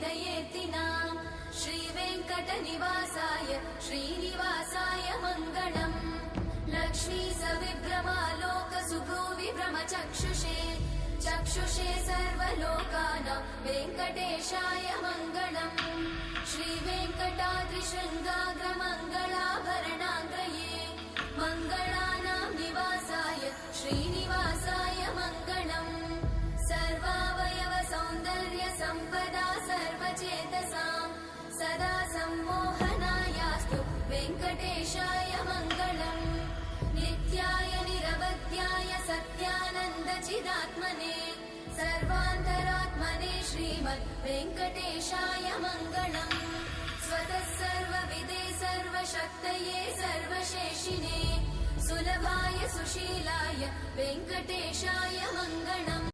हृदयेत्तिना श्रीवेङ्कटनिवासाय श्रीनिवासाय मङ्गलम् लक्ष्मी सविभ्रमालोकसुभ्रूविभ्रमचक्षुषे चक्षुषे सर्वलोकानां वेङ्कटेशाय मङ्गलम् श्रीवेङ्कटाद्रिशृङ्गाग्रमङ्गलाभरणाङ्गये मङ्गलानां निवासाय श्रीनिवासाय मङ्गलम् सर्वावयव सौन्दर्य सम्पदा सर्वचेतसां सदा सम्मोहनायास्तु वेङ्कटेशाय मङ्गलम् नित्याय निरवध्याय सत्यानन्दचिदात्मने सर्वान्तरात्मने श्रीमद् वेङ्कटेशाय मङ्गलम् स्वतः सर्वविदे सर्वशक्तये सर्वशेषिने सुलभाय सुशीलाय वेङ्कटेशाय मङ्गलम्